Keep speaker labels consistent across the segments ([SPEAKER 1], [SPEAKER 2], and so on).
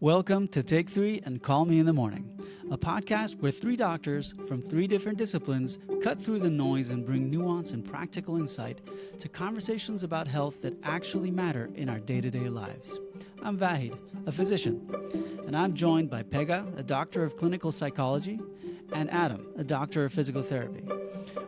[SPEAKER 1] Welcome to Take 3 and Call Me in the Morning, a podcast where three doctors from three different disciplines cut through the noise and bring nuance and practical insight to conversations about health that actually matter in our day-to-day lives. I'm Vahid, a physician, and I'm joined by Pega, a doctor of clinical psychology, and Adam, a doctor of physical therapy.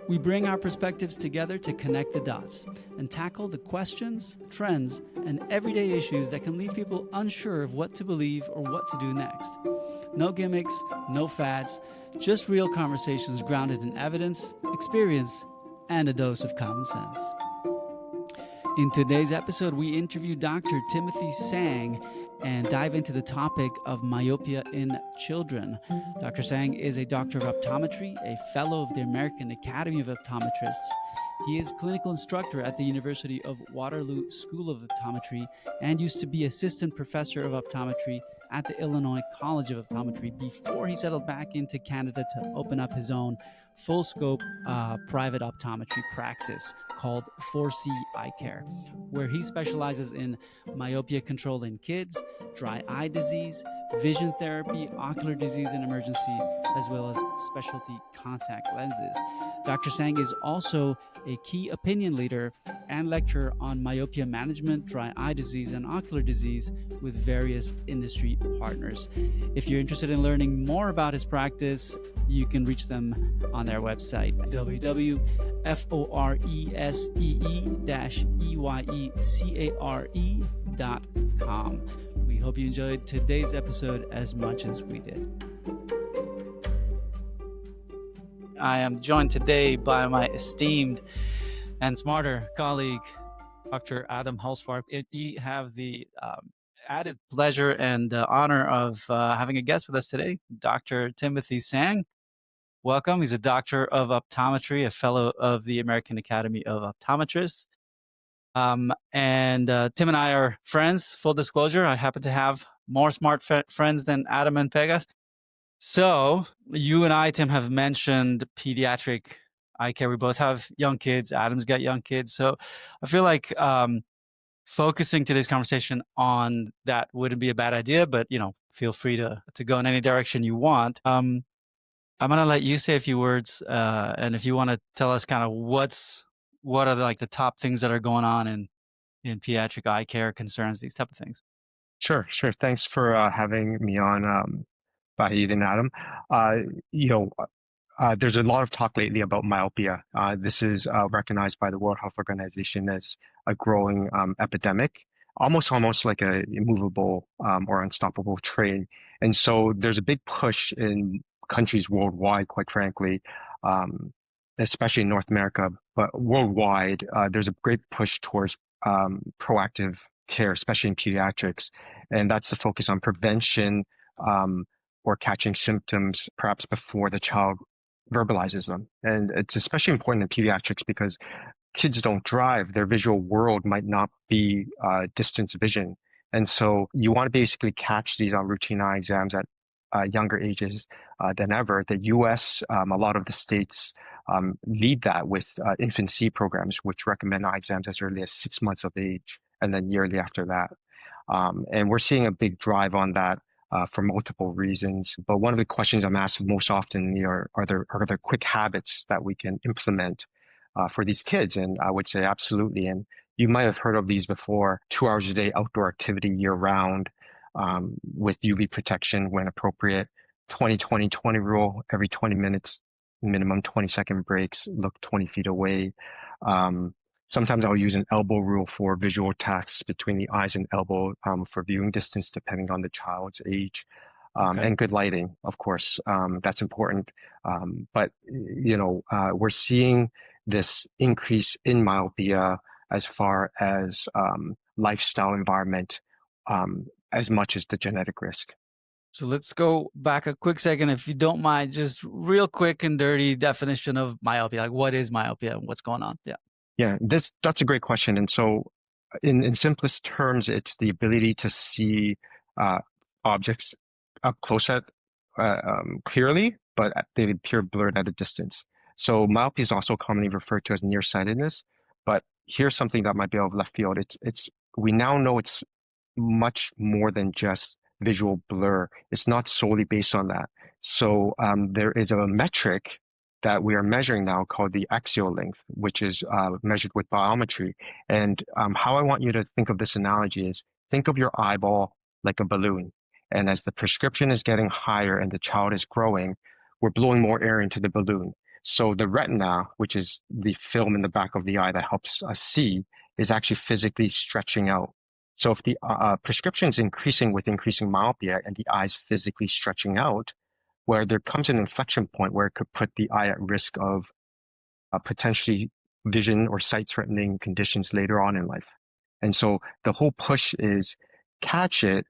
[SPEAKER 1] We bring our perspectives together to connect the dots and tackle the questions, trends, and everyday issues that can leave people unsure of what to believe or what to do next. No gimmicks, no fads, just real conversations grounded in evidence, experience, and a dose of common sense. In today's episode, we interview Dr. Timothy Tsang and dive into the topic of myopia in children. Dr. Tsang is a doctor of optometry, a fellow of the American Academy of Optometrists. He is clinical instructor at the University of Waterloo School of Optometry and used to be assistant professor of optometry at the Illinois College of Optometry before he settled back into Canada to open up his own full-scope private optometry practice called Foresee Eyecare, where he specializes in myopia control in kids, dry eye disease, vision therapy, ocular disease and emergency, as well as specialty contact lenses. Dr. Tsang is also a key opinion leader and lecturer on myopia management, dry eye disease, and ocular disease with various industry partners. If you're interested in learning more about his practice, you can reach them on their website, www.foresee-eyecare.com. We hope you enjoyed today's episode as much as we did. I am joined today by my esteemed and smarter colleague, Dr. Adam Halsvarp. We have the added pleasure and honor of having a guest with us today, Dr. Timothy Tsang. Welcome. He's a doctor of optometry, a fellow of the American Academy of Optometrists. Tim and I are friends, full disclosure. I happen to have more smart friends than Adam and Pegas. So you and I, Tim, have mentioned pediatric eye care. We both have young kids. Adam's got young kids. So I feel like focusing today's conversation on that wouldn't be a bad idea, but, feel free to go in any direction you want. I'm going to let you say a few words. And if you want to tell us kind of what are the top things that are going on in pediatric eye care concerns, these type of things.
[SPEAKER 2] Sure. Thanks for having me on, Vahid and Adam. There's a lot of talk lately about myopia. This is recognized by the World Health Organization as a growing epidemic, almost like a immovable or unstoppable train. And so there's a big push in countries worldwide, quite frankly, especially in North America, but worldwide, there's a great push towards proactive care, especially in pediatrics. And that's the focus on prevention or catching symptoms perhaps before the child verbalizes them. And it's especially important in pediatrics because kids don't drive. Their visual world might not be distance vision. And so you want to basically catch these on routine eye exams at younger ages than ever. The US, a lot of the states lead that with infancy programs, which recommend eye exams as early as 6 months of age and then yearly after that. And we're seeing a big drive on that for multiple reasons. But one of the questions I'm asked most often are there quick habits that we can implement for these kids? And I would say absolutely. And you might have heard of these before: 2 hours a day outdoor activity year round with UV protection when appropriate, 20-20-20 rule, every 20 minutes, minimum 20-second breaks, look 20 feet away. Sometimes I'll use an elbow rule for visual tasks between the eyes and elbow for viewing distance, depending on the child's age. And good lighting, of course, that's important. But we're seeing this increase in myopia as far as lifestyle environment, as much as the genetic risk.
[SPEAKER 1] So let's go back a quick second, if you don't mind, just real quick and dirty definition of myopia. Like, what is myopia and what's going on?
[SPEAKER 2] Yeah, that's a great question. And so in simplest terms, it's the ability to see objects up close at clearly, but they appear blurred at a distance. So myopia is also commonly referred to as nearsightedness. But here's something that might be out of left field. We now know it's much more than just visual blur. It's not solely based on that. So there is a metric that we are measuring now called the axial length, which is measured with biometry. And how I want you to think of this analogy is think of your eyeball like a balloon. And as the prescription is getting higher and the child is growing, we're blowing more air into the balloon. So the retina, which is the film in the back of the eye that helps us see, is actually physically stretching out. So if the prescription is increasing with increasing myopia and the eye is physically stretching out, where there comes an inflection point where it could put the eye at risk of potentially vision or sight-threatening conditions later on in life. And so the whole push is catch it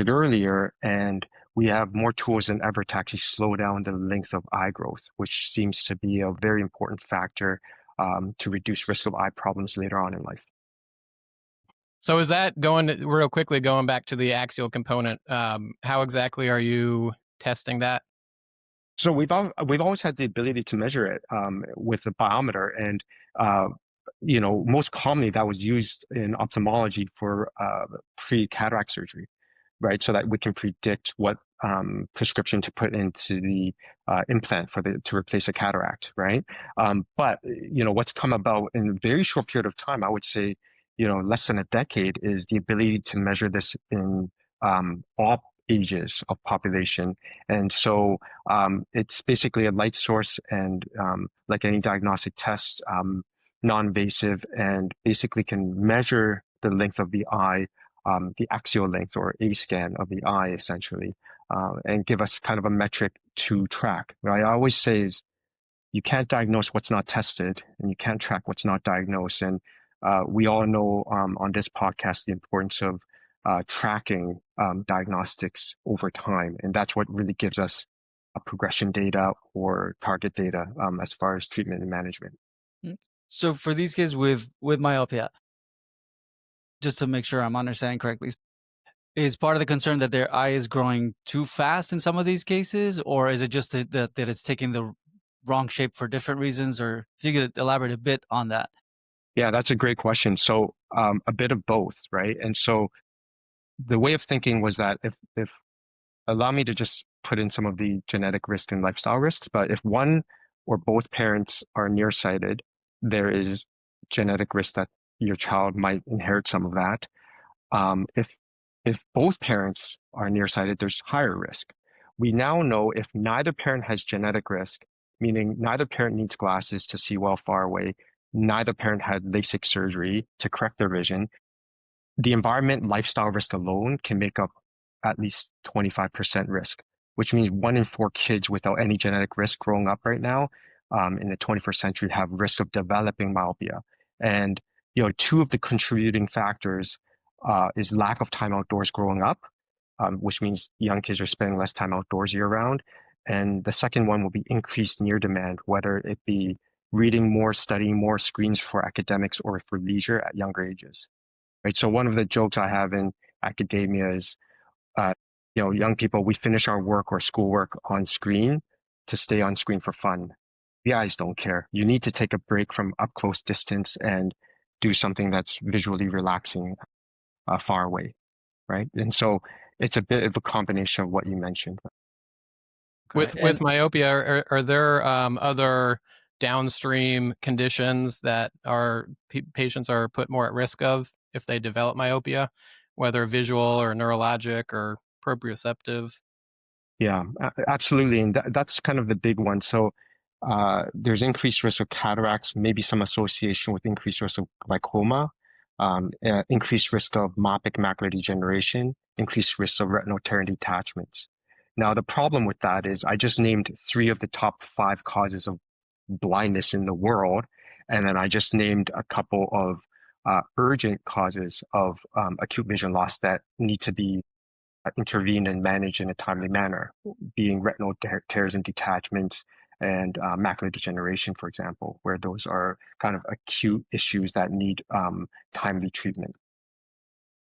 [SPEAKER 2] earlier, and we have more tools than ever to actually slow down the length of eye growth, which seems to be a very important factor to reduce risk of eye problems later on in life.
[SPEAKER 3] So is that real quickly, going back to the axial component, how exactly are you testing that?
[SPEAKER 2] So we've always had the ability to measure it with a biometer, and most commonly that was used in ophthalmology for pre-cataract surgery, right? So that we can predict what prescription to put into the implant to replace a cataract, right? But what's come about in a very short period of time, I would say, less than a decade, is the ability to measure this in all ages of population. And so it's basically a light source, and like any diagnostic test, non-invasive, and basically can measure the length of the eye, the axial length or A scan of the eye, essentially, and give us kind of a metric to track. What I always say is you can't diagnose what's not tested, and you can't track what's not diagnosed. And we all know on this podcast the importance of tracking diagnostics over time. And that's what really gives us a progression data or target data as far as treatment and management.
[SPEAKER 1] So for these kids with myopia, just to make sure I'm understanding correctly, is part of the concern that their eye is growing too fast in some of these cases, or is it just that it's taking the wrong shape for different reasons? Or if you could elaborate a bit on that.
[SPEAKER 2] Yeah, that's a great question. So a bit of both, right? And so the way of thinking was that if allow me to just put in some of the genetic risk and lifestyle risks, but if one or both parents are nearsighted, there is genetic risk that your child might inherit some of that. If both parents are nearsighted, there's higher risk. We now know if neither parent has genetic risk, meaning neither parent needs glasses to see well far away, neither parent had LASIK surgery to correct their vision, the environment lifestyle risk alone can make up at least 25% risk, which means 1 in 4 kids without any genetic risk growing up right now in the 21st century have risk of developing myopia. And two of the contributing factors is lack of time outdoors growing up, which means young kids are spending less time outdoors year round. And the second one will be increased near demand, whether it be reading more, studying more, screens for academics or for leisure at younger ages. Right. So one of the jokes I have in academia is, young people, we finish our work or schoolwork on screen to stay on screen for fun. The eyes don't care. You need to take a break from up close distance and do something that's visually relaxing far away. Right. And so it's a bit of a combination of what you mentioned.
[SPEAKER 3] With
[SPEAKER 1] Okay. And
[SPEAKER 3] myopia, are there other downstream conditions that patients are put more at risk of if they develop myopia, whether visual or neurologic or proprioceptive?
[SPEAKER 2] Yeah, absolutely. And that's kind of the big one. So there's increased risk of cataracts, maybe some association with increased risk of glaucoma, increased risk of myopic macular degeneration, increased risk of retinal tear and detachments. Now, the problem with that is I just named 3 of the top 5 causes of blindness in the world. And then I just named a couple of urgent causes of acute vision loss that need to be intervene and manage in a timely manner, being retinal tears and detachments and macular degeneration, for example, where those are kind of acute issues that need timely treatment.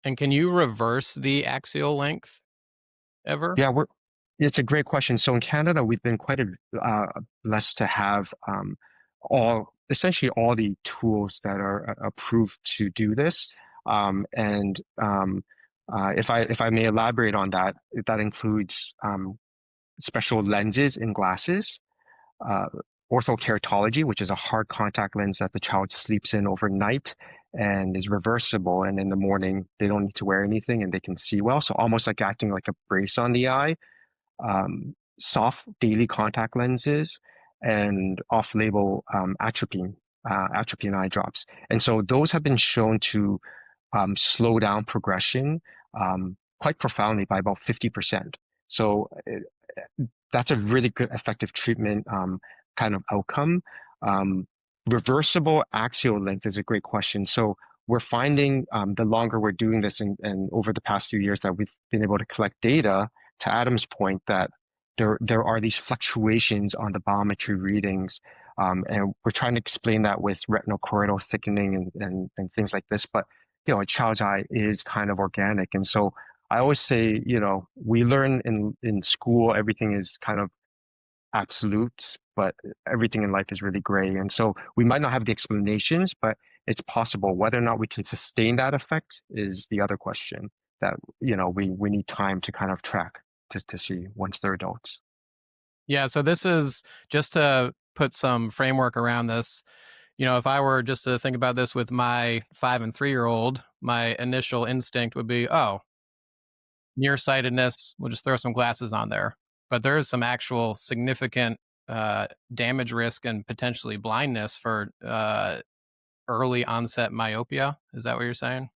[SPEAKER 3] And can you reverse the axial length ever?
[SPEAKER 2] Yeah, it's a great question. So in Canada, we've been quite blessed to have essentially all the tools that are approved to do this. And If I may elaborate on that, that includes special lenses in glasses, uh, orthokeratology, which is a hard contact lens that the child sleeps in overnight and is reversible. And in the morning, they don't need to wear anything and they can see well. So almost like acting like a brace on the eye. Soft daily contact lenses, and off-label atropine eye drops. And so those have been shown to slow down progression quite profoundly by about 50%. So that's a really good effective treatment kind of outcome. Reversible axial length is a great question. So we're finding the longer we're doing this and over the past few years that we've been able to collect data, to Adam's point, that there are these fluctuations on the biometry readings. And we're trying to explain that with retinal choroidal thickening and things like this. But, a child's eye is kind of organic. And so I always say, we learn in school, everything is kind of absolutes, but everything in life is really gray. And so we might not have the explanations, but it's possible. Whether or not we can sustain that effect is the other question that, we need time to kind of track to see once they're adults.
[SPEAKER 3] Yeah, so this is just to put some framework around this. If I were just to think about this with my 5 and 3-year-old, my initial instinct would be, oh, nearsightedness, we'll just throw some glasses on there. But there is some actual significant damage risk and potentially blindness for early onset myopia. Is that what you're saying?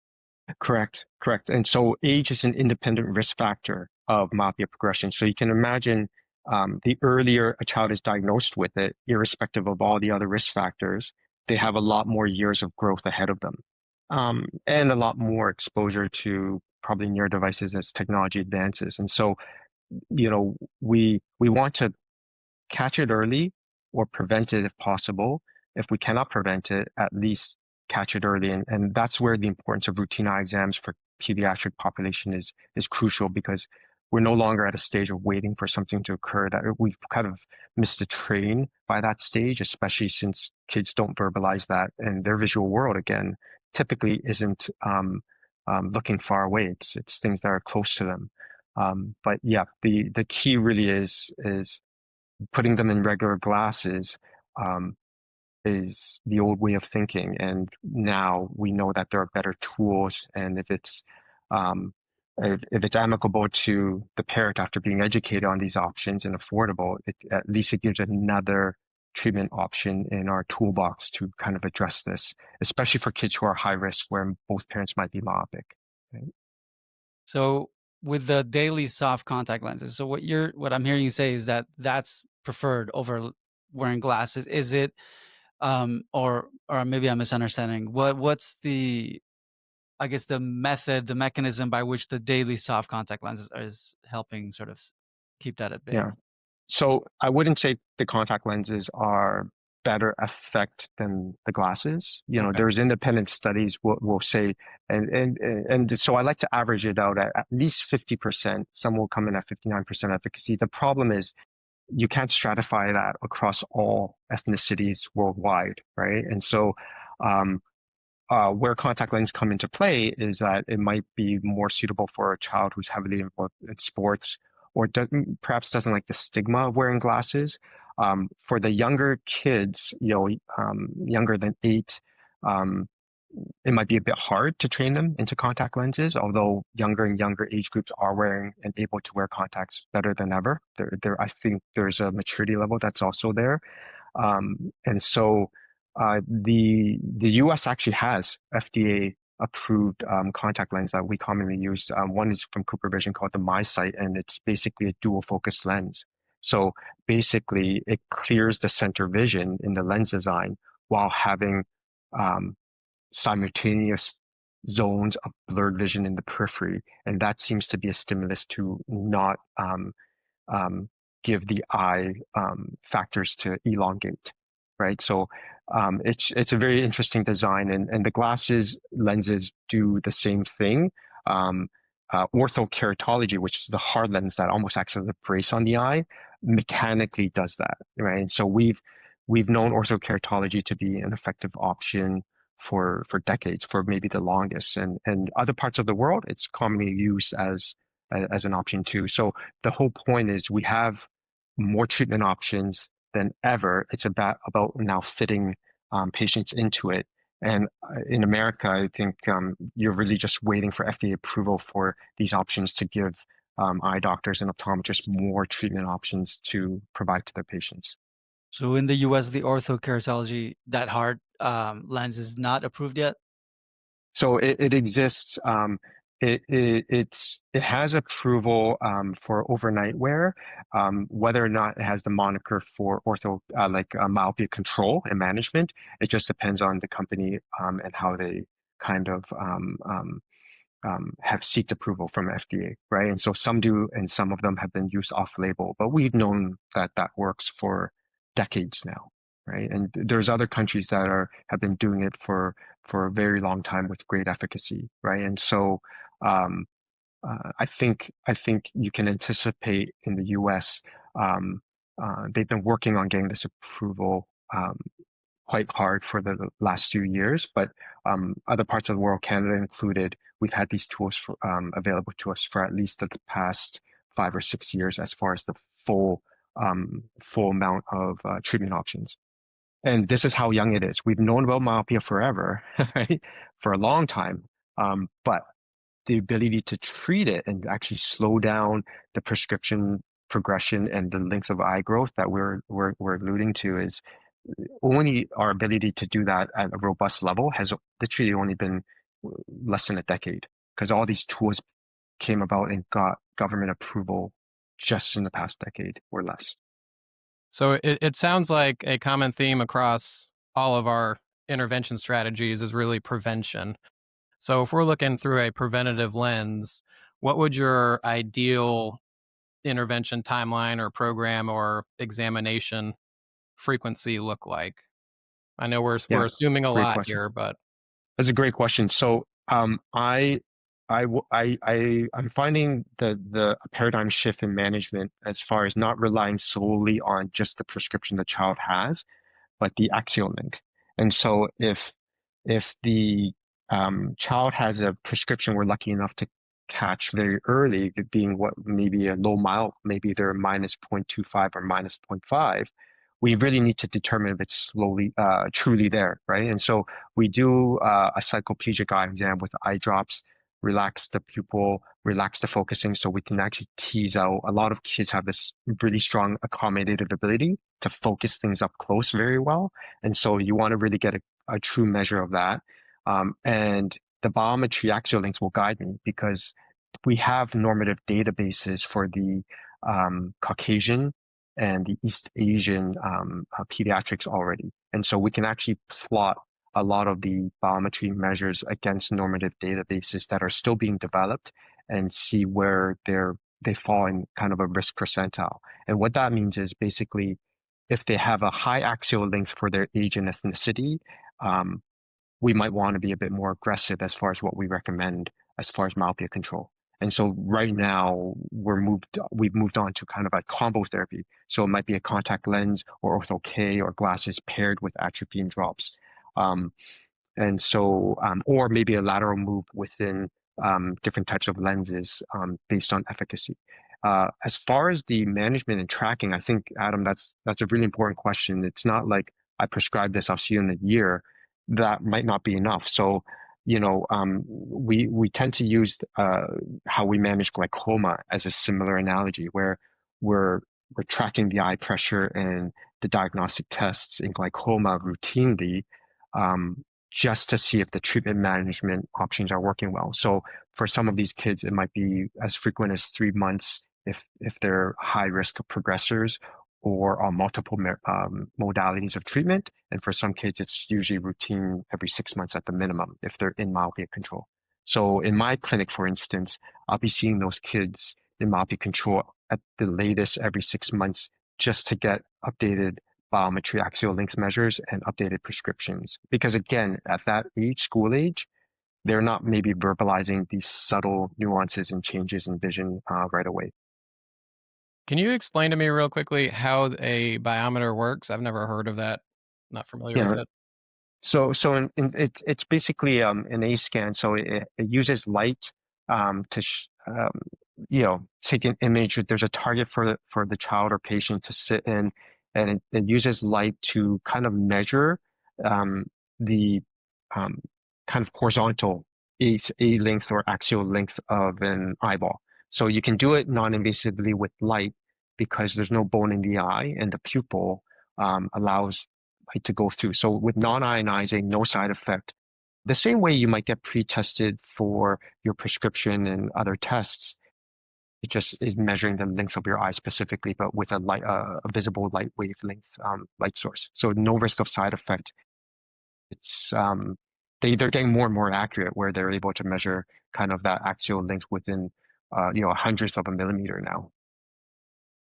[SPEAKER 2] Correct. And so age is an independent risk factor of myopia progression. So you can imagine the earlier a child is diagnosed with it, irrespective of all the other risk factors, they have a lot more years of growth ahead of them, and a lot more exposure to probably near devices as technology advances. And so, we want to catch it early or prevent it if possible. If we cannot prevent it, at least catch it early. And that's where the importance of routine eye exams for pediatric population is crucial, because we're no longer at a stage of waiting for something to occur, that we've kind of missed the train by that stage, especially since kids don't verbalize that, and their visual world, again, typically isn't looking far away. It's things that are close to them. But yeah, the key really is putting them in regular glasses is the old way of thinking. And now we know that there are better tools. And um, if it's amicable to the parent after being educated on these options and affordable, at least it gives another treatment option in our toolbox to kind of address this, especially for kids who are high risk where both parents might be myopic. Right?
[SPEAKER 1] So with the daily soft contact lenses, so what I'm hearing you say is that that's preferred over wearing glasses. Is it, or maybe I'm misunderstanding. What's the, I guess, the mechanism by which the daily soft contact lenses is helping sort of keep that at bay?
[SPEAKER 2] Yeah. So I wouldn't say the contact lenses are better effect than the glasses.
[SPEAKER 1] Okay.
[SPEAKER 2] There's independent studies will say, and so I like to average it out at least 50%. Some will come in at 59% efficacy. The problem is you can't stratify that across all ethnicities worldwide, right? And so where contact lenses come into play is that it might be more suitable for a child who's heavily involved in sports, or perhaps doesn't like the stigma of wearing glasses. For the younger kids, younger than 8, it might be a bit hard to train them into contact lenses, although younger and younger age groups are wearing and able to wear contacts better than ever. I think there's a maturity level that's also there. And so the US actually has FDA approved contact lens that we commonly use. One is from Cooper Vision called the MySight, and it's basically a dual focus lens. So basically, it clears the center vision in the lens design while having simultaneous zones of blurred vision in the periphery. And that seems to be a stimulus to not give the eye factors to elongate, right? So it's a very interesting design, and the glasses lenses do the same thing. Orthokeratology, which is the hard lens that almost acts as a brace on the eye, mechanically does that, right? And so we've known orthokeratology to be an effective option for decades, for maybe the longest. And other parts of the world, it's commonly used as an option too. So the whole point is we have more treatment options than ever. It's about now fitting patients into it. And in America, I think you're really just waiting for FDA approval for these options to give eye doctors and optometrists more treatment options to provide to their patients.
[SPEAKER 1] So in the US, the orthokeratology, that hard lens is not approved yet?
[SPEAKER 2] So it exists. It has approval for overnight wear. Whether or not it has the moniker for myopia control and management, it just depends on the company and how they kind of have seeked approval from FDA, right? And so some do, and some of them have been used off-label, but we've known that that works for decades now, right? And there's other countries that have been doing it for a very long time with great efficacy, right? And so um, I think you can anticipate in the U.S. They've been working on getting this approval quite hard for the last few years, but other parts of the world, Canada included, we've had these tools available to us for at least the past 5 or 6 years as far as the full amount of treatment options. And this is how young it is. We've known about myopia forever, right? For a long time. But the ability to treat it and actually slow down the prescription progression and the length of eye growth that we're alluding to is only our ability to do that at a robust level has literally only been less than a decade because all these tools came about and got government approval just in the past decade or less.
[SPEAKER 3] So it sounds like a common theme across all of our intervention strategies is really prevention. So if we're looking through a preventative lens, what would your ideal intervention timeline or program or examination frequency look like? I know we're
[SPEAKER 2] Yeah,
[SPEAKER 3] assuming a
[SPEAKER 2] great
[SPEAKER 3] lot
[SPEAKER 2] question.
[SPEAKER 3] here, but
[SPEAKER 2] That's a great question. So I'm finding the paradigm shift in management as far as not relying solely on just the prescription the child has, but the axial length. And so if the child has a prescription we're lucky enough to catch very early, it being what maybe a low mile, maybe they're minus 0.25 or minus zero point 0.5, we really need to determine if it's truly there, right? And so we do a cycloplegic eye exam with eye drops, relax the pupil, relax the focusing, so we can actually tease out. A lot of kids have this really strong accommodative ability to focus things up close very well. And so you want to really get a true measure of that. And the biometry axial links will guide me because we have normative databases for the Caucasian and the East Asian pediatrics already. And so we can actually plot a lot of the biometry measures against normative databases that are still being developed and see where they fall in kind of a risk percentile. And what that means is basically if they have a high axial length for their age and ethnicity, we might want to be a bit more aggressive as far as what we recommend as far as myopia control. And so right now we've moved on to kind of a combo therapy. So it might be a contact lens or ortho K or glasses paired with atropine drops. And so, or maybe a lateral move within different types of lenses based on efficacy. As far as the management and tracking, I think, Adam, that's a really important question. It's not like I prescribe this, I'll see you in a year. That might not be enough. So, we tend to use how we manage glaucoma as a similar analogy, where we're tracking the eye pressure and the diagnostic tests in glaucoma routinely, just to see if the treatment management options are working well. So for some of these kids, it might be as frequent as 3 months if they're high risk progressors or on multiple modalities of treatment. And for some kids, it's usually routine every 6 months at the minimum if they're in myopia control. So in my clinic, for instance, I'll be seeing those kids in myopia control at the latest every 6 months just to get updated biometry axial length measures and updated prescriptions. Because again, at that age, school age, they're not maybe verbalizing these subtle nuances and changes in vision right away.
[SPEAKER 3] can you explain to me real quickly how a biometer works? I've never heard of that. Not familiar with
[SPEAKER 2] Yeah,
[SPEAKER 3] it.
[SPEAKER 2] It's basically an A scan. So it uses light to take an image. There's a target for the child or patient to sit in, and it uses light to kind of measure um, the um, kind of horizontal A length or axial length of an eyeball. So you can do it non-invasively with light because there's no bone in the eye, and the pupil allows light to go through. So with non-ionizing, no side effect. The same way you might get pre-tested for your prescription and other tests, it just is measuring the length of your eye specifically, but with a visible light wavelength light source. So no risk of side effect. It's they're getting more and more accurate where they're able to measure kind of that axial length within a hundredth of a millimeter now.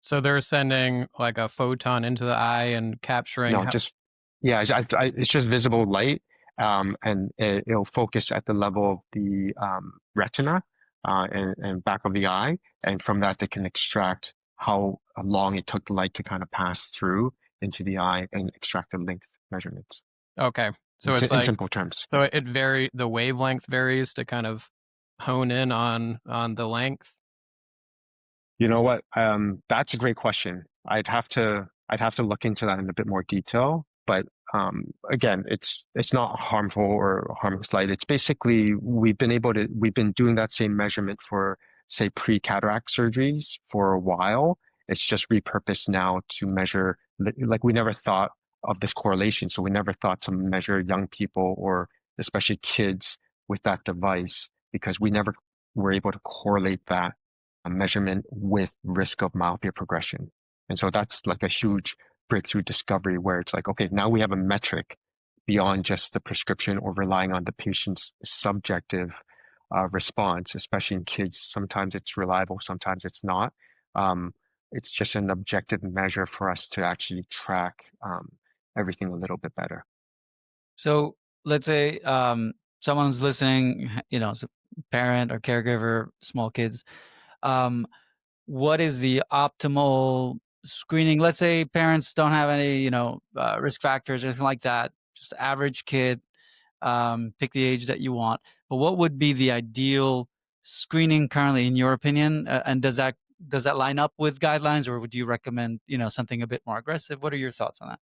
[SPEAKER 3] So they're sending like a photon into the eye and capturing.
[SPEAKER 2] No, it's just visible light, and it'll focus at the level of the retina and back of the eye, and from that they can extract how long it took the light to kind of pass through into the eye and extract the length measurements.
[SPEAKER 3] Okay, so
[SPEAKER 2] in,
[SPEAKER 3] it's
[SPEAKER 2] in
[SPEAKER 3] like
[SPEAKER 2] simple terms.
[SPEAKER 3] so the wavelength varies to kind of hone in on the length.
[SPEAKER 2] You know what? That's a great question. I'd have to look into that in a bit more detail. But again, it's not harmful or harmless light. It's basically we've been doing that same measurement for, say, pre-cataract surgeries for a while. It's just repurposed now to measure, like we never thought of this correlation. So we never thought to measure young people or especially kids with that device because we never were able to correlate that measurement with risk of myopia progression. And so that's like a huge breakthrough discovery where it's like, okay, now we have a metric beyond just the prescription or relying on the patient's subjective response, especially in kids. Sometimes it's reliable, sometimes it's not. It's just an objective measure for us to actually track everything a little bit better.
[SPEAKER 1] So let's say someone's listening, as a parent or caregiver, small kids. What is the optimal screening? Let's say parents don't have any, risk factors or anything like that. Just average kid, pick the age that you want. But what would be the ideal screening currently, in your opinion? And does that line up with guidelines, or would you recommend, something a bit more aggressive? What are your thoughts on that?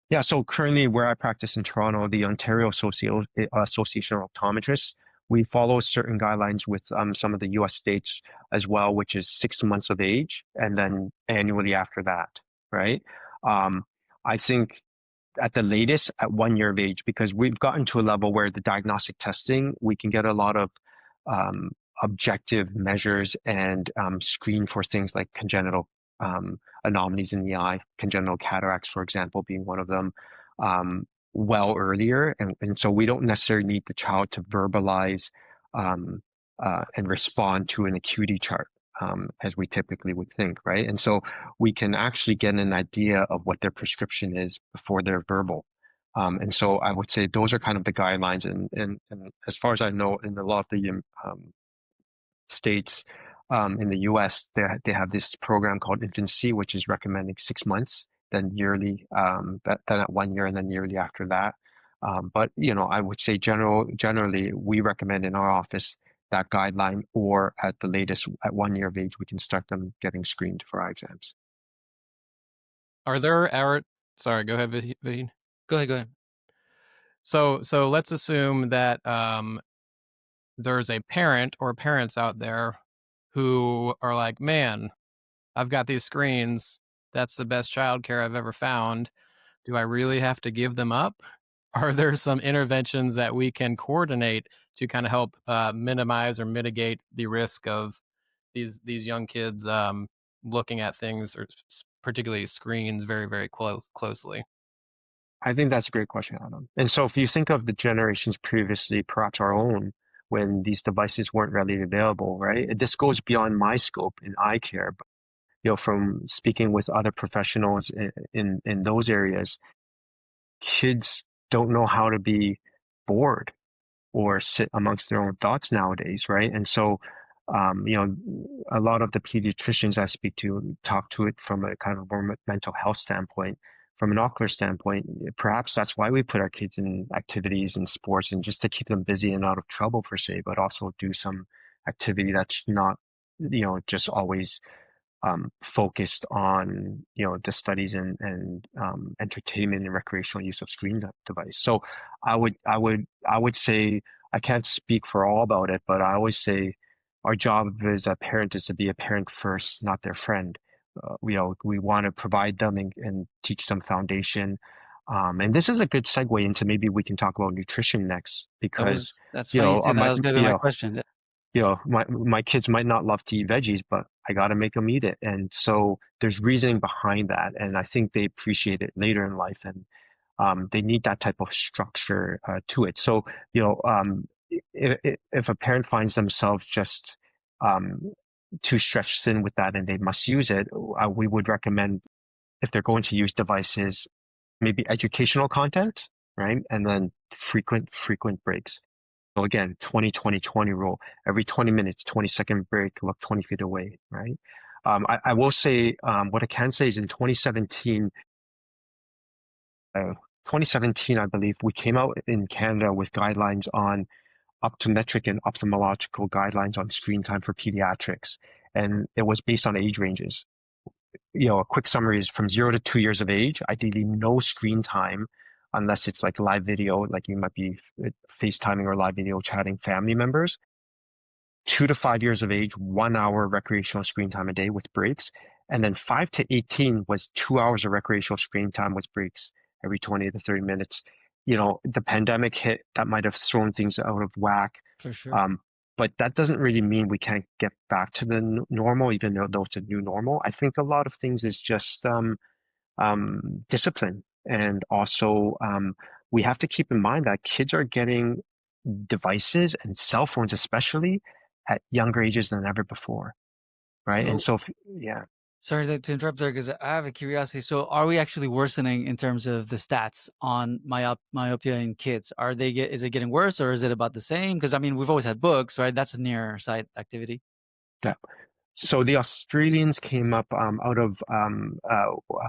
[SPEAKER 2] Yeah, so currently where I practice in Toronto, the Ontario Association of Optometrists, we follow certain guidelines with some of the US states as well, which is 6 months of age and then annually after that, right? I think at the latest at 1 year of age, because we've gotten to a level where the diagnostic testing, we can get a lot of um, objective measures and screen for things like congenital anomalies in the eye, congenital cataracts, for example, being one of them, well earlier. And so we don't necessarily need the child to verbalize and respond to an acuity chart. As we typically would think, right? And so we can actually get an idea of what their prescription is before they're verbal. And so I would say those are kind of the guidelines. And as far as I know, in a lot of the states in the US, they have this program called Infancy, which is recommending 6 months, then yearly, then at 1 year, and then yearly after that. But I would say generally, we recommend in our office that guideline, or at the latest at 1 year of age, we can start them getting screened for eye exams.
[SPEAKER 3] Are there sorry, go ahead, Vahid.
[SPEAKER 1] Go ahead.
[SPEAKER 3] So let's assume that there's a parent or parents out there who are like, man, I've got these screens. That's the best childcare I've ever found. Do I really have to give them up? Are there some interventions that we can coordinate to kind of help minimize or mitigate the risk of these young kids looking at things, or particularly screens, very, very closely?
[SPEAKER 2] I think that's a great question, Adam. And so if you think of the generations previously, perhaps our own, when these devices weren't readily available, right? This goes beyond my scope in eye care, but from speaking with other professionals in those areas, kids don't know how to be bored or sit amongst their own thoughts nowadays, right? And so, a lot of the pediatricians I speak to talk to it from a kind of more mental health standpoint. from an ocular standpoint, perhaps that's why we put our kids in activities and sports and just to keep them busy and out of trouble per se, but also do some activity that's not, just always focused on the studies and entertainment and recreational use of screen device. So I would say I can't speak for all about it, but I always say our job as a parent is to be a parent first, not their friend. We want to provide them and teach them foundation. And this is a good segue into maybe we can talk about nutrition next because
[SPEAKER 1] That's funny you say that.
[SPEAKER 2] my
[SPEAKER 1] That was maybe my question.
[SPEAKER 2] my kids might not love to eat veggies, but I got to make them eat it. And so there's reasoning behind that. And I think they appreciate it later in life and they need that type of structure to it. So, if a parent finds themselves just too stretched thin with that and they must use it, we would recommend if they're going to use devices, maybe educational content, right? And then frequent breaks. So again, 20 rule, every 20 minutes, 20-second break, look 20 feet away, right? I will say, what I can say is in 2017, I believe, we came out in Canada with guidelines on optometric and ophthalmological guidelines on screen time for pediatrics. And it was based on age ranges. A quick summary is from 0 to 2 years of age, ideally no screen time unless it's like live video, like you might be FaceTiming or live video chatting family members. 2 to 5 years of age, 1 hour recreational screen time a day with breaks. And then 5 to 18 was 2 hours of recreational screen time with breaks every 20 to 30 minutes. The pandemic hit, that might have thrown things out of whack.
[SPEAKER 1] For sure.
[SPEAKER 2] But that doesn't really mean we can't get back to the normal, even though it's a new normal. I think a lot of things is just discipline. And also, we have to keep in mind that kids are getting devices and cell phones, especially at younger ages than ever before, right? And so, yeah.
[SPEAKER 1] Sorry to interrupt there because I have a curiosity. So, are we actually worsening in terms of the stats on myopia in kids? Is it getting worse or is it about the same? Because I mean, we've always had books, right? That's a near sight activity.
[SPEAKER 2] Yeah. So the Australians came up out of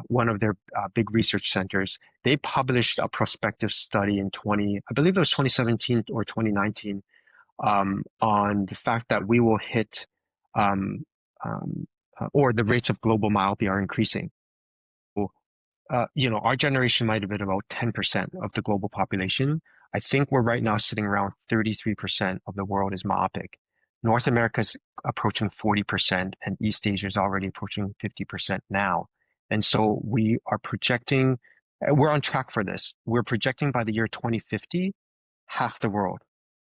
[SPEAKER 2] one of their big research centers. They published a prospective study in I believe it was 2017 or 2019, on the fact that we will hit, or the rates of global myopia are increasing. Our generation might have been about 10% of the global population. I think we're right now sitting around 33% of the world is myopic. North America is approaching 40%, and East Asia is already approaching 50% now. And so we are projecting, we're on track for this. We're projecting by the year 2050, half the world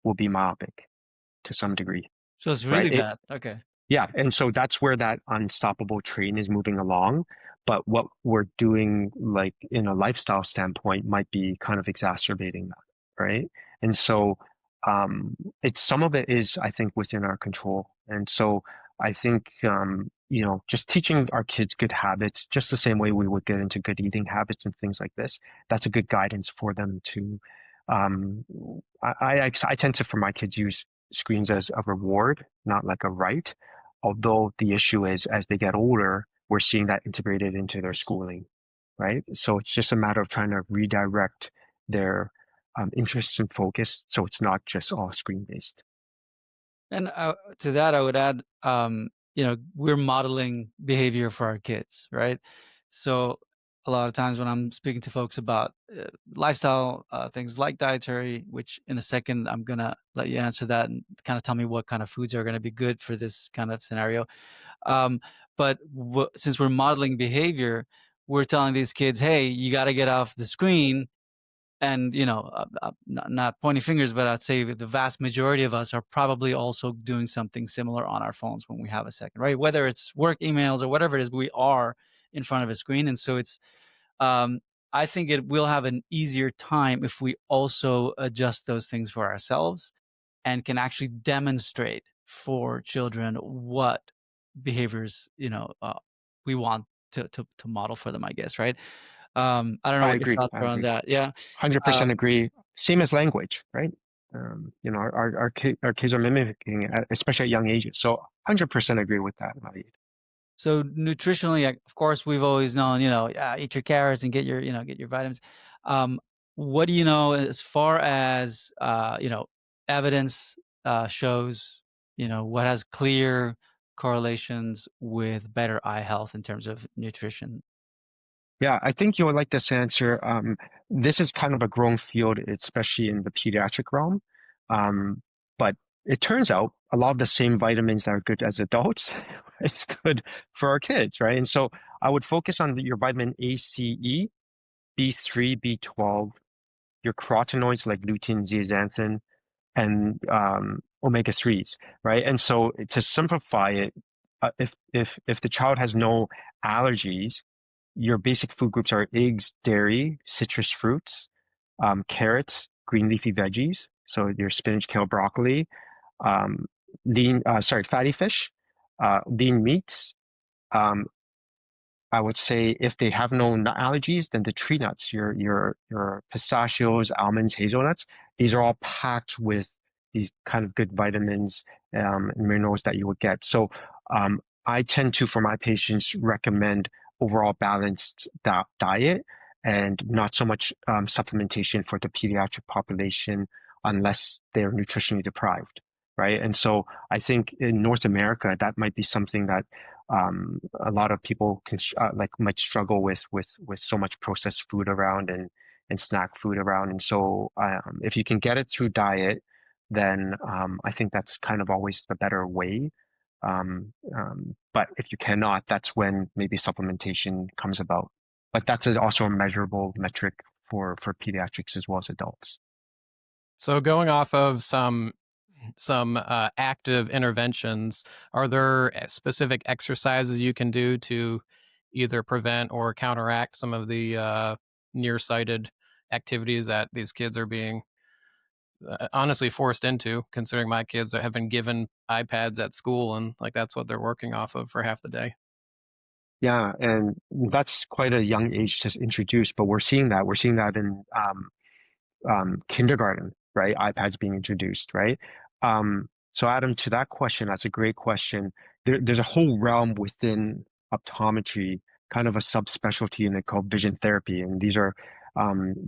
[SPEAKER 2] will be myopic to some degree.
[SPEAKER 1] So it's really bad. Okay.
[SPEAKER 2] Yeah, and so that's where that unstoppable train is moving along. But what we're doing, like in a lifestyle standpoint, might be kind of exacerbating that, right? And so some of it is, I think, within our control. And so I think just teaching our kids good habits, just the same way we would get into good eating habits and things like this, that's a good guidance for them to. I tend to, for my kids, use screens as a reward, not like a right. Although the issue is, as they get older, we're seeing that integrated into their schooling, right? So it's just a matter of trying to redirect their interests and focus so it's not just all screen-based.
[SPEAKER 1] And to that, I would add, we're modeling behavior for our kids, right? So a lot of times when I'm speaking to folks about lifestyle things like dietary, which in a second I'm gonna let you answer that and kind of tell me what kind of foods are going to be good for this kind of scenario. But since we're modeling behavior, we're telling these kids, hey, you got to get off the screen. And, not pointing fingers, but I'd say the vast majority of us are probably also doing something similar on our phones when we have a second, right? Whether it's work emails or whatever it is, we are in front of a screen. And so I think it will have an easier time if we also adjust those things for ourselves and can actually demonstrate for children what behaviors, we want to model for them, I guess, right? I don't know
[SPEAKER 2] I
[SPEAKER 1] what your
[SPEAKER 2] agree.
[SPEAKER 1] thoughts are on that. Yeah.
[SPEAKER 2] 100% agree. Same as language, right? Our kids are mimicking, especially at young ages. So 100% agree with that, Naveed.
[SPEAKER 1] So nutritionally, of course, we've always known, eat your carrots and get your vitamins. Um, what do you know as far as, evidence shows, what has clear correlations with better eye health in terms of nutrition?
[SPEAKER 2] Yeah, I think you'll like this answer. This is kind of a growing field, especially in the pediatric realm. Um, but it turns out a lot of the same vitamins that are good as adults, it's good for our kids, right? And so I would focus on your vitamin A, C, E, B3, B12, your carotenoids like lutein, zeaxanthin, and omega 3s, right? And so to simplify it, if the child has no allergies, your basic food groups are eggs, dairy, citrus fruits, carrots, green leafy veggies. So your spinach, kale, broccoli, um, fatty fish, lean meats, um, I would say if they have no nut allergies, then the tree nuts, your pistachios, almonds, hazelnuts, these are all packed with these kind of good vitamins and minerals that you would get. So I tend to, for my patients, recommend overall balanced diet and not so much supplementation for the pediatric population unless they're nutritionally deprived, right? And so I think in North America, that might be something that a lot of people can might struggle with so much processed food around and snack food around. And so if you can get it through diet, then I think that's kind of always the better way. But if you cannot, that's when maybe supplementation comes about. But that's also a measurable metric for pediatrics as well as adults.
[SPEAKER 3] So going off of some active interventions, are there specific exercises you can do to either prevent or counteract some of the nearsighted activities that these kids are being honestly forced into, considering my kids that have been given iPads at school and like that's what they're working off of for half the day?
[SPEAKER 2] Yeah, and that's quite a young age to introduce, but we're seeing that. We're seeing that in kindergarten, right? iPads being introduced, right? So Adam, to that question, that's a great question. There's a whole realm within optometry, kind of a subspecialty in it called vision therapy. And these are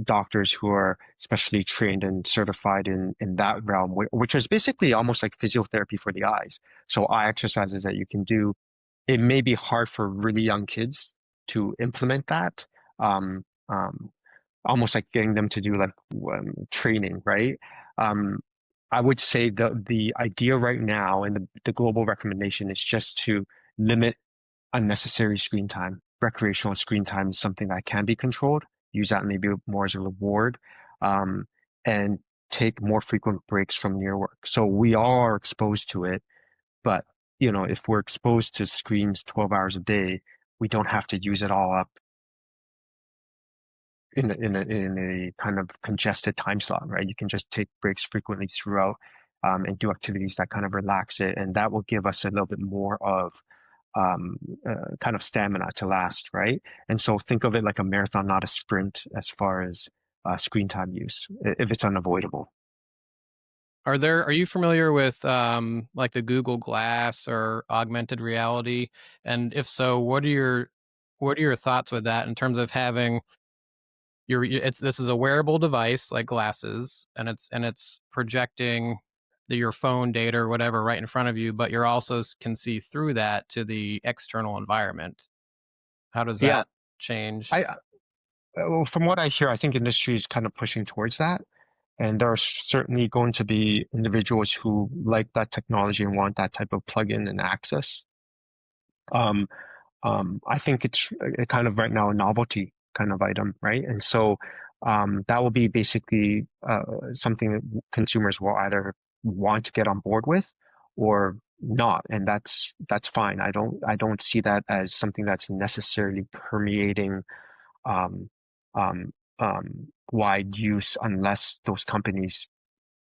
[SPEAKER 2] doctors who are specially trained and certified in that realm, which is basically almost like physiotherapy for the eyes. So eye exercises that you can do. It may be hard for really young kids to implement that. Um, um, Almost like getting them to do like training, right? Um, I would say the idea right now and the global recommendation is just to limit unnecessary screen time. Recreational screen time is something that can be controlled. Use that maybe more as a reward, um, and take more frequent breaks from your work. So we all are exposed to it, but if we're exposed to screens 12 hours a day, we don't have to use it all up in a kind of congested time slot, right? You can just take breaks frequently throughout and do activities that kind of relax it, and that will give us a little bit more of kind of stamina to last, right? And so think of it like a marathon, not a sprint, as far as screen time use, if it's unavoidable.
[SPEAKER 3] Are you familiar with like the Google Glass or augmented reality? And if so, what are your thoughts with that in terms of having it's this is a wearable device like glasses, and it's projecting your phone data or whatever right in front of you, but you're also can see through that to the external environment. How does
[SPEAKER 2] Yeah,
[SPEAKER 3] that change?
[SPEAKER 2] I well, from what I hear, I think industry is kind of pushing towards that. And there are certainly going to be individuals who like that technology and want that type of plugin and access. Um, I think it's a kind of right now a novelty kind of item, right? And so that will be basically something that consumers will either want to get on board with or not, and that's fine. I don't see that as something that's necessarily permeating um, um, wide use unless those companies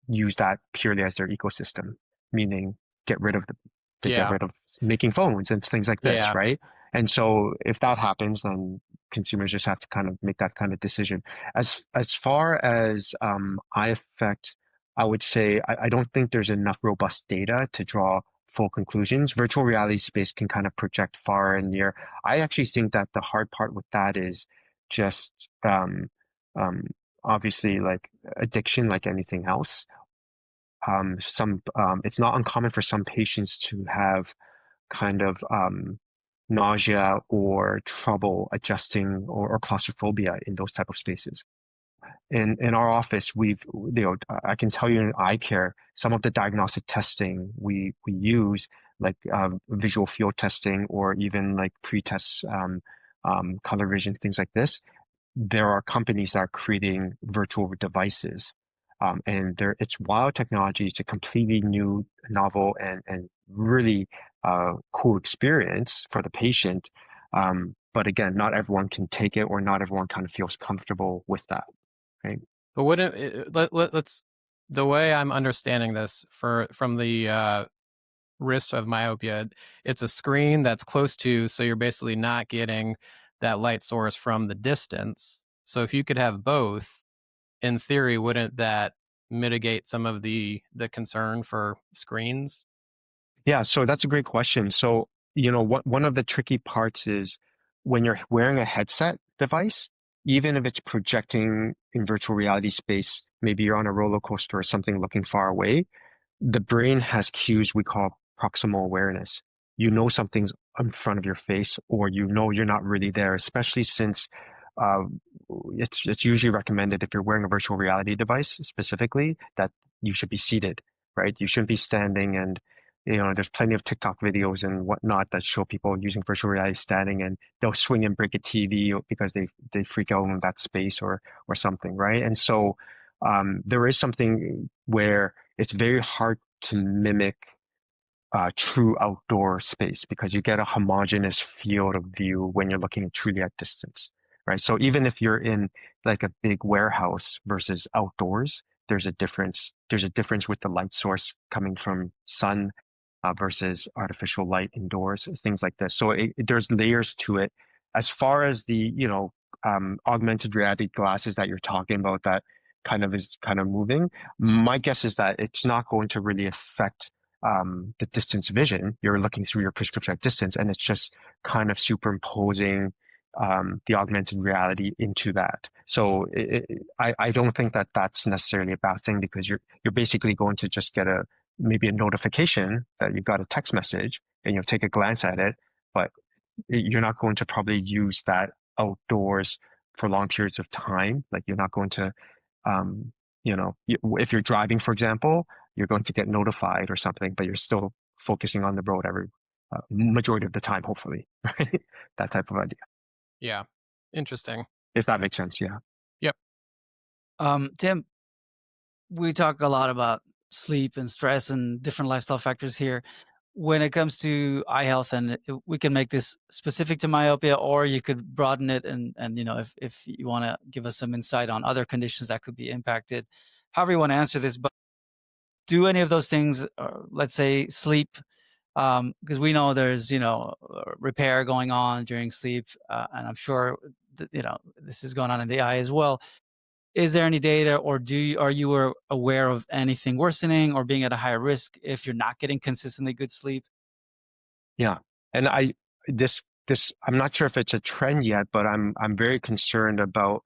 [SPEAKER 2] use that purely as their ecosystem, meaning get rid of to get
[SPEAKER 3] Yeah,
[SPEAKER 2] rid of making phones and things like this,
[SPEAKER 3] yeah.
[SPEAKER 2] right? And so if that happens, then consumers just have to kind of make that kind of decision. As far as eye effect, I would say I don't think there's enough robust data to draw full conclusions. Virtual reality space can kind of project far and near. I actually think that the hard part with that is just um, obviously like addiction, like anything else. It's not uncommon for some patients to have kind of nausea or trouble adjusting or claustrophobia in those type of spaces. In our office, I can tell you in eye care, some of the diagnostic testing we use, like visual field testing or even like pre-tests, color vision, things like this. There are companies that are creating virtual devices. And it's wild technology. It's a completely new, novel, and really cool experience for the patient. But again, not everyone can take it, or not everyone kind of feels comfortable with that, right?
[SPEAKER 3] But wouldn't let's the way I'm understanding this from the risks of myopia, it's a screen that's close to, so you're basically not getting that light source from the distance. So if you could have both, in theory, wouldn't that mitigate some of the concern for screens?
[SPEAKER 2] Yeah, so that's a great question. So, one of the tricky parts is when you're wearing a headset device, even if it's projecting in virtual reality space, maybe you're on a roller coaster or something looking far away, the brain has cues we call proximal awareness. You know something's in front of your face, or you're not really there, especially since uh, it's usually recommended if you're wearing a virtual reality device specifically that you should be seated, right? You shouldn't be standing. And there's plenty of TikTok videos and whatnot that show people using virtual reality standing, and they'll swing and break a TV because they freak out in that space or something, right? And so there is something where it's very hard to mimic true outdoor space because you get a homogeneous field of view when you're looking truly at distance, right? So even if you're in like a big warehouse versus outdoors, there's a difference. There's a difference with the light source coming from sun versus artificial light indoors, things like this. So there's layers to it. As far as the, augmented reality glasses that you're talking about, that is kind of moving, my guess is that it's not going to really affect the distance vision. You're looking through your prescription at distance, and it's just kind of superimposing the augmented reality into that. So I don't think that that's necessarily a bad thing, because you're basically going to just get maybe a notification that you got a text message, and you'll take a glance at it, but you're not going to probably use that outdoors for long periods of time. Like you're not going to, if you're driving, for example, you're going to get notified or something, but you're still focusing on the road every majority of the time, hopefully, right? That type of idea,
[SPEAKER 3] Yeah. Interesting.
[SPEAKER 2] if that makes sense. Yeah.
[SPEAKER 3] Yep.
[SPEAKER 1] Tim, we talk a lot about sleep and stress and different lifestyle factors here. When it comes to eye health, and we can make this specific to myopia, or you could broaden it, and if you want to give us some insight on other conditions that could be impacted, however you want to answer this. But do any of those things, let's say sleep, because we know there's repair going on during sleep, and I'm sure this is going on in the eye as well. Is there any data, or are you aware of anything worsening or being at a higher risk if you're not getting consistently good sleep?
[SPEAKER 2] Yeah. And I'm not sure if it's a trend yet, but I'm very concerned about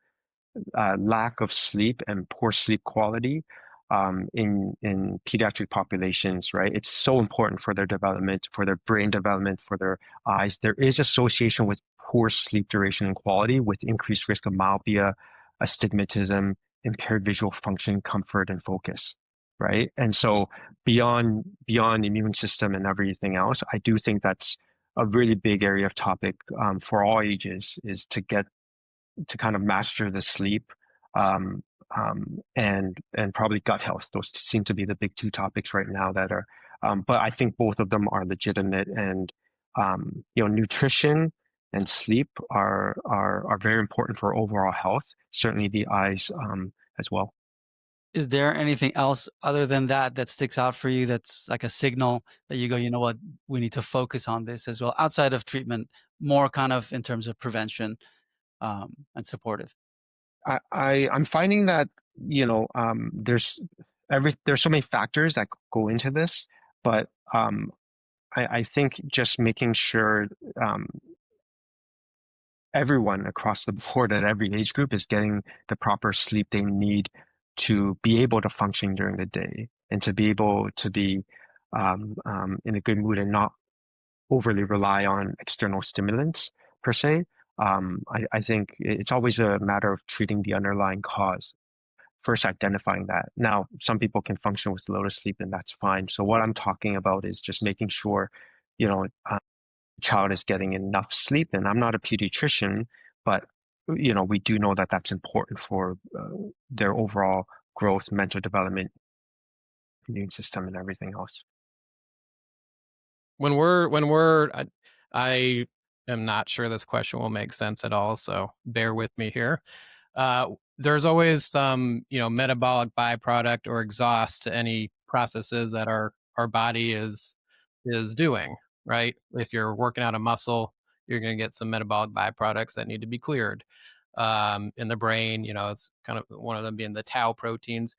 [SPEAKER 2] lack of sleep and poor sleep quality in pediatric populations, right? It's so important for their development, for their brain development, for their eyes. There is association with poor sleep duration and quality with increased risk of myopia, astigmatism, impaired visual function, comfort, and focus, right? And so beyond immune system and everything else, I do think that's a really big area of topic for all ages, is to kind of master the sleep, um, and probably gut health. Those seem to be the big two topics right now that are. But I think both of them are legitimate, and nutrition and sleep are very important for overall health. Certainly the eyes as well.
[SPEAKER 1] Is there anything else other than that sticks out for you, that's like a signal that you go, you know what, we need to focus on this as well, outside of treatment, more kind of in terms of prevention and supportive?
[SPEAKER 2] I'm finding that there's so many factors that go into this, but I think just making sure everyone across the board at every age group is getting the proper sleep they need to be able to function during the day and to be able to be in a good mood and not overly rely on external stimulants per se. I think it's always a matter of treating the underlying cause, first identifying that. Now, some people can function with little sleep and that's fine. So what I'm talking about is just making sure, you know, child is getting enough sleep. And I'm not a pediatrician, but we do know that that's important for their overall growth, mental development, immune system, and everything else.
[SPEAKER 3] I am not sure this question will make sense at all, so bear with me here. There's always some, metabolic byproduct or exhaust to any processes that our body is doing, right? If you're working out a muscle, you're going to get some metabolic byproducts that need to be cleared. In the brain, it's kind of one of them being the tau proteins.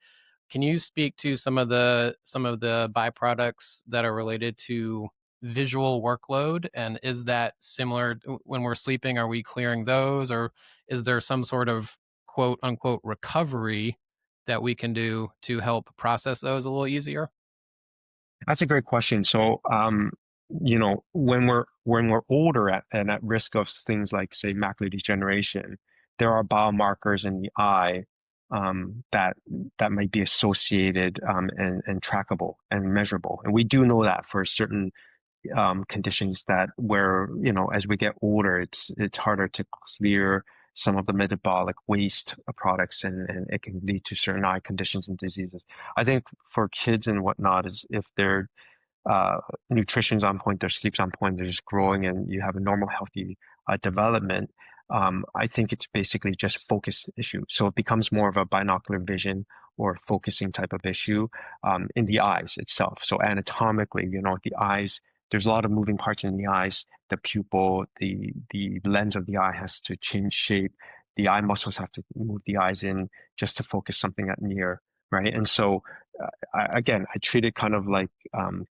[SPEAKER 3] Can you speak to some of the byproducts that are related to visual workload? And is that similar when we're sleeping? Are we clearing those, or is there some sort of quote unquote recovery that we can do to help process those a little easier?
[SPEAKER 2] That's a great question. So, when we're older and at risk of things like, say, macular degeneration, there are biomarkers in the eye that might be associated and trackable and measurable. And we do know that for certain conditions that where, as we get older, it's harder to clear some of the metabolic waste products and it can lead to certain eye conditions and diseases. I think for kids and whatnot is if their nutrition's on point, their sleep's on point, they're just growing and you have a normal, healthy development. I think it's basically just focus issue. So it becomes more of a binocular vision or focusing type of issue in the eyes itself. So anatomically, the eyes, there's a lot of moving parts in the eyes. The pupil, the lens of the eye has to change shape. The eye muscles have to move the eyes in just to focus something at near, right? And so I treat it kind of like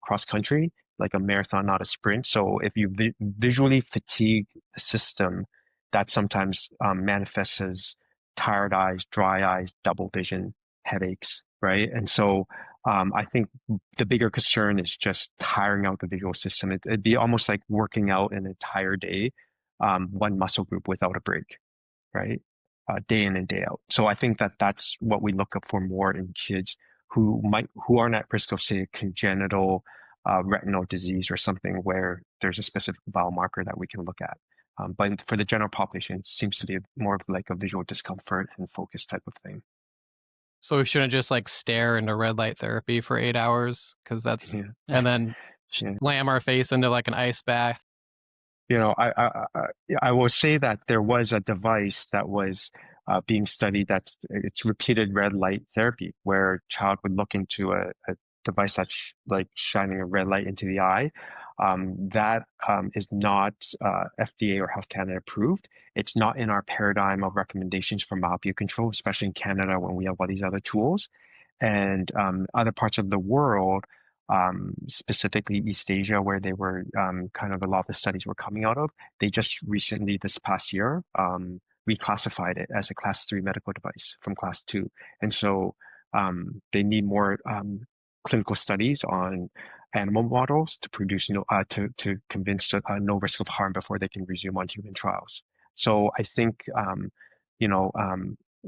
[SPEAKER 2] cross country, like a marathon, not a sprint. So if you visually fatigue the system, that sometimes manifests as tired eyes, dry eyes, double vision, headaches, right? And so I think the bigger concern is just tiring out the visual system. It'd be almost like working out an entire day, one muscle group without a break, right? Day in and day out. So I think that that's what we look up for more in kids who aren't at risk of, say, congenital retinal disease or something where there's a specific biomarker that we can look at. But for the general population, it seems to be more of like a visual discomfort and focus type of thing.
[SPEAKER 3] So we shouldn't just like stare into red light therapy for 8 hours because that's,
[SPEAKER 2] Yeah.
[SPEAKER 3] and then
[SPEAKER 2] Yeah.
[SPEAKER 3] slam our face into like an ice bath.
[SPEAKER 2] I will say that there was a device that was being studied it's repeated red light therapy, where a child would look into a device that's like shining a red light into the eye. That is not FDA or Health Canada approved. It's not in our paradigm of recommendations for myopia control, especially in Canada when we have all these other tools. And other parts of the world, specifically East Asia, where they were kind of a lot of the studies were coming out of. They just recently, this past year, reclassified it as a class 3 medical device from class 2. And so they need more clinical studies on animal models to produce to convince no risk of harm before they can resume on human trials. So I think you know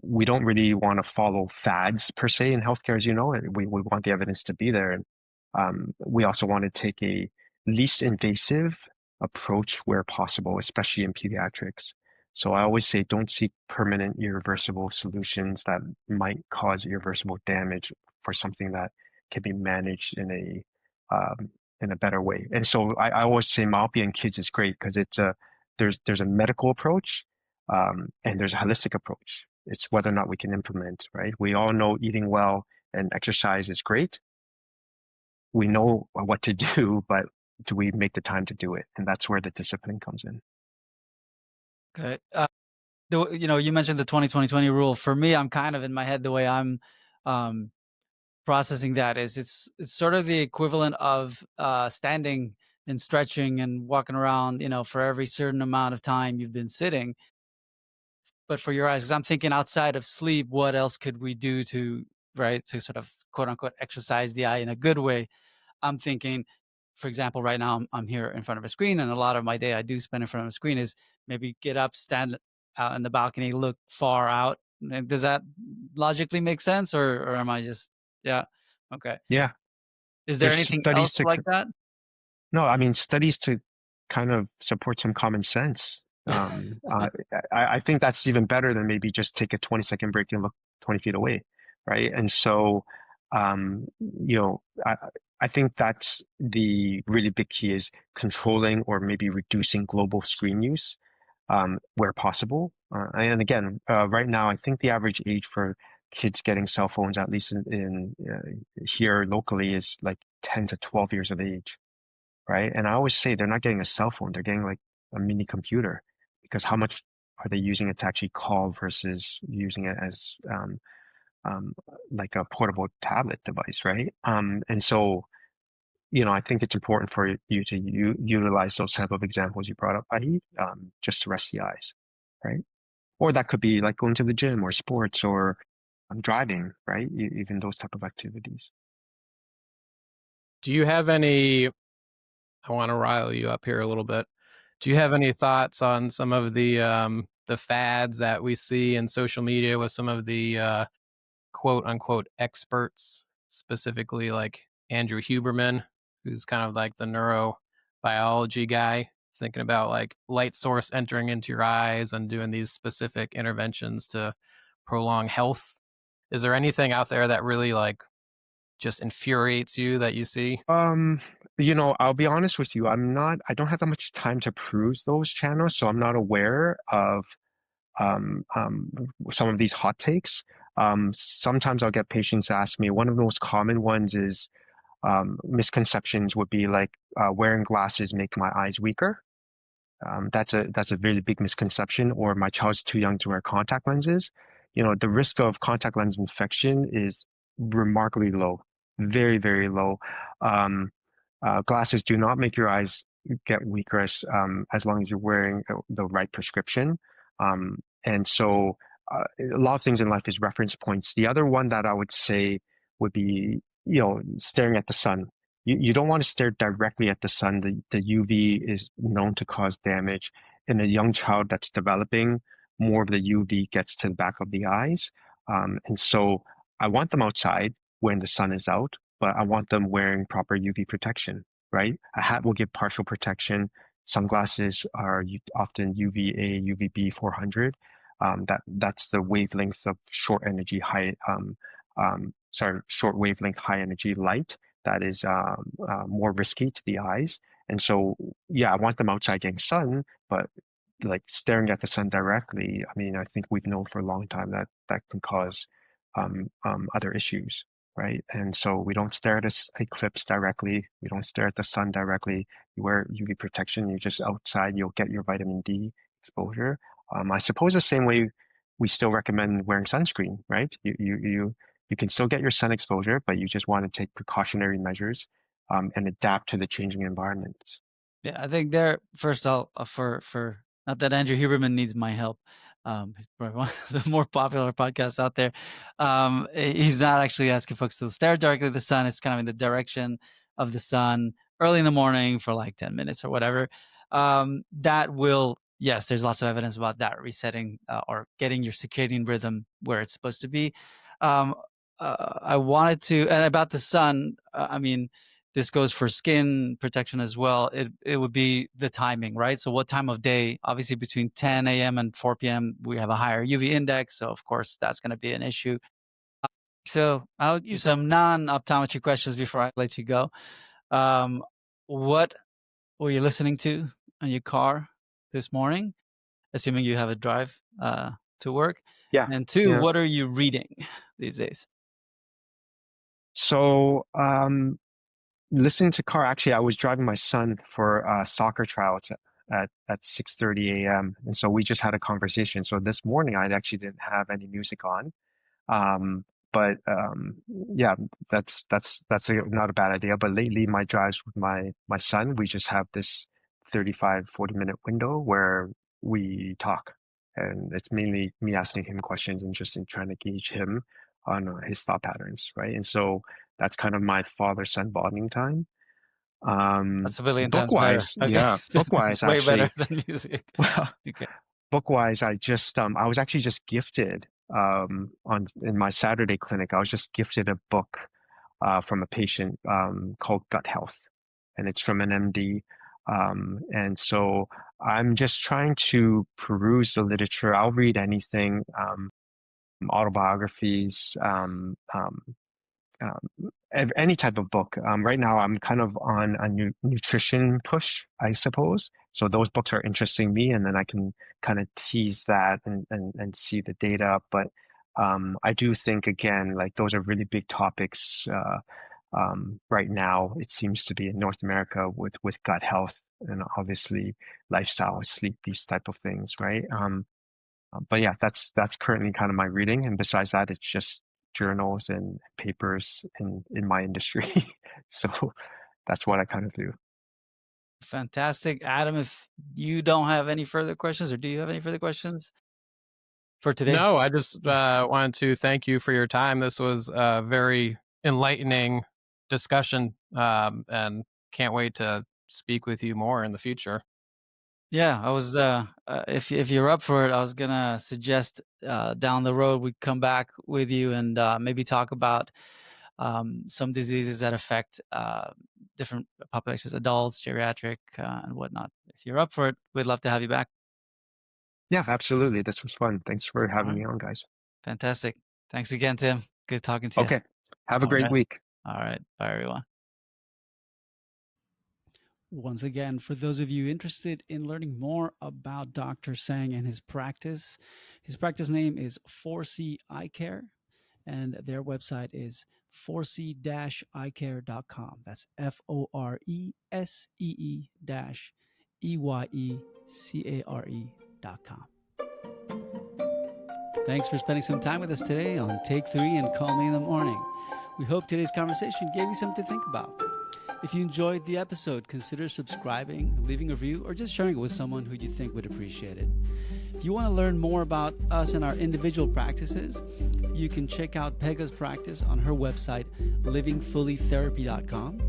[SPEAKER 2] we don't really want to follow fads per se in healthcare, as you know. We want the evidence to be there, and we also want to take a least invasive approach where possible, especially in pediatrics. So I always say don't seek permanent, irreversible solutions that might cause irreversible damage for something that can be managed in a better way. And so I always say myopia in kids is great because there's a medical approach and there's a holistic approach. It's whether or not we can implement, right? We all know eating well and exercise is great. We know what to do, but do we make the time to do it? And that's where the discipline comes in.
[SPEAKER 1] Okay. You mentioned the 20-20-20 rule. For me, I'm kind of in my head the way I'm processing that is it's sort of the equivalent of standing and stretching and walking around, for every certain amount of time you've been sitting. But for your eyes, 'cause I'm thinking outside of sleep, what else could we do to, right, to sort of quote unquote exercise the eye in a good way? I'm thinking, for example, right now I'm here in front of a screen, and a lot of my day I do spend in front of a screen is maybe get up, stand out in the balcony, look far out. And does that logically make sense, or am I just, yeah, okay?
[SPEAKER 2] Yeah,
[SPEAKER 1] Is there
[SPEAKER 2] there's
[SPEAKER 1] anything
[SPEAKER 2] studies
[SPEAKER 1] else
[SPEAKER 2] to
[SPEAKER 1] like that?
[SPEAKER 2] no, I mean studies to kind of support some common sense. I think that's even better than maybe just take a 20-second break and look 20 feet away, right? And so, you know, I think that's the really big key is controlling or maybe reducing global screen use where possible. And again, right now, I think the average age for kids getting cell phones, at least in here locally, is like 10 to 12 years of age, right? And I always say they're not getting a cell phone, they're getting like a mini computer because how much are they using it to actually call versus using it as um, like a portable tablet device, right? And so, I think it's important for you to utilize those type of examples you brought up, Vahid, just to rest the eyes, right? Or that could be like going to the gym or sports or driving, right? Even those type of activities.
[SPEAKER 3] Do you have any I wanna rile you up here a little bit. Do you have any thoughts on some of the fads that we see in social media with some of the, quote, unquote, "experts," specifically, like, Andrew Huberman, who's kind of like the neurobiology guy, thinking about, like, light source entering into your eyes and doing these specific interventions to prolong health? Is there anything out there that really, like, just infuriates you that you see?
[SPEAKER 2] Um, I'll be honest with you. I don't have that much time to peruse those channels, so I'm not aware of um, um, some of these hot takes. Sometimes I'll get patients ask me, one of the most common ones is misconceptions would be like wearing glasses make my eyes weaker. That's a really big misconception. Or my child's too young to wear contact lenses. The risk of contact lens infection is remarkably low, very, very low. Um, Glasses do not make your eyes get weaker as long as you're wearing the right prescription. And so a lot of things in life is reference points. The other one that I would say would be, staring at the sun. You don't want to stare directly at the sun. The UV is known to cause damage. In a young child that's developing, more of the UV gets to the back of the eyes. And so I want them outside when the sun is out, but I want them wearing proper UV protection, right? A hat will give partial protection. Sunglasses are often UVA, UVB 400. That's the wavelength of short wavelength high energy light that is more risky to the eyes. And so, yeah, I want them outside getting sun, but like staring at the sun directly, I mean, I think we've known for a long time that that can cause other issues, right? And so we don't stare at a eclipse directly. We don't stare at the sun directly. You wear UV protection. You're just outside. You'll get your vitamin D exposure. I suppose the same way we still recommend wearing sunscreen, right? You can still get your sun exposure, but you just want to take precautionary measures and adapt to the changing environment.
[SPEAKER 1] Yeah, I think there first I'll for not that Andrew Huberman needs my help. He's probably one of the more popular podcasts out there. He's not actually asking folks to stare directly at the sun. It's kind of in the direction of the sun early in the morning for like 10 minutes or whatever. That will, yes, there's lots of evidence about that resetting or getting your circadian rhythm where it's supposed to be. Um, I wanted to, and about the sun, I mean, this goes for skin protection as well. It would be the timing, right? So what time of day? Obviously between 10 a.m. and 4 p.m. we have a higher UV index, so of course that's going to be an issue. So I'll use some non-optometry questions before I let you go. Um, what were you listening to on your car this morning? Assuming you have a drive to work.
[SPEAKER 2] Yeah,
[SPEAKER 1] And two,
[SPEAKER 2] yeah.
[SPEAKER 1] what are you reading these days?
[SPEAKER 2] So, listening to car, actually, I was driving my son for soccer tryouts at 6:30 a.m. And so we just had a conversation. So this morning, I actually didn't have any music on. Um, But yeah, that's not a bad idea. But lately, my drives with my son, we just have this 35-40 minute window where we talk, and it's mainly me asking him questions and just in trying to gauge him on his thought patterns, right? And so that's kind of my father-son bonding time.
[SPEAKER 1] That's a billion times better.
[SPEAKER 2] Book-wise,
[SPEAKER 1] Okay.
[SPEAKER 2] yeah,
[SPEAKER 1] It's
[SPEAKER 2] book-wise,
[SPEAKER 1] way better
[SPEAKER 2] actually,
[SPEAKER 1] than music.
[SPEAKER 2] well,
[SPEAKER 1] Okay.
[SPEAKER 2] book-wise, I was actually just gifted on in my Saturday clinic. I was just gifted a book from a patient called Gut Health, and it's from an MD. And so I'm just trying to peruse the literature. I'll read anything, autobiographies, any type of book. Right now, I'm kind of on a nutrition push, I suppose. So those books are interesting me, and then I can kind of tease that and see the data. But I do think, again, like those are really big topics right now. It seems to be in North America with gut health and obviously lifestyle, sleep, these type of things, right? But yeah, that's currently kind of my reading. And besides that, it's just journals and papers in my industry. So that's what I kind of do.
[SPEAKER 1] Fantastic. Adam, if you don't have any further questions, or do you have any further questions for today?
[SPEAKER 3] No, I just wanted to thank you for your time. This was a very enlightening discussion, and can't wait to speak with you more in the future.
[SPEAKER 1] Yeah, I was if you're up for it, I was gonna suggest down the road we come back with you and maybe talk about some diseases that affect different populations, adults, geriatric, and whatnot. If you're up for it, we'd love to have you back.
[SPEAKER 2] Yeah, absolutely. This was fun. Thanks for
[SPEAKER 1] All
[SPEAKER 2] having
[SPEAKER 1] right.
[SPEAKER 2] me on, guys.
[SPEAKER 1] Fantastic. Thanks again, Tim. Good talking to you.
[SPEAKER 2] Okay. Have a
[SPEAKER 1] All
[SPEAKER 2] great
[SPEAKER 1] right.
[SPEAKER 2] week.
[SPEAKER 1] All right. Bye, everyone. Once again, for those of you interested in learning more about Dr. Tsang and his practice name is Foresee Eyecare, and their website is foresee-eyecare.com. That's FORESEE-EYECARE.com. Thanks for spending some time with us today on Take 3 and Call Me in the Morning. We hope today's conversation gave you something to think about. If you enjoyed the episode, consider subscribing, leaving a review, or just sharing it with someone who you think would appreciate it. If you want to learn more about us and our individual practices, you can check out Pega's practice on her website, livingfullytherapy.com.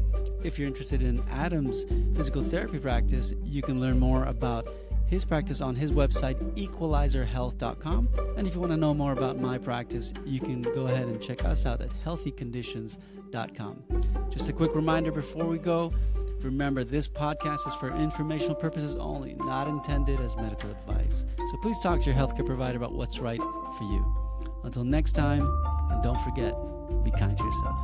[SPEAKER 1] If you're interested in Adam's physical therapy practice, you can learn more about his practice on his website, equalizerhealth.com. And if you want to know more about my practice, you can go ahead and check us out at healthyconditions.com. Just a quick reminder before we go, remember this podcast is for informational purposes only, not intended as medical advice. So please talk to your healthcare provider about what's right for you. Until next time, and don't forget, be kind to yourself.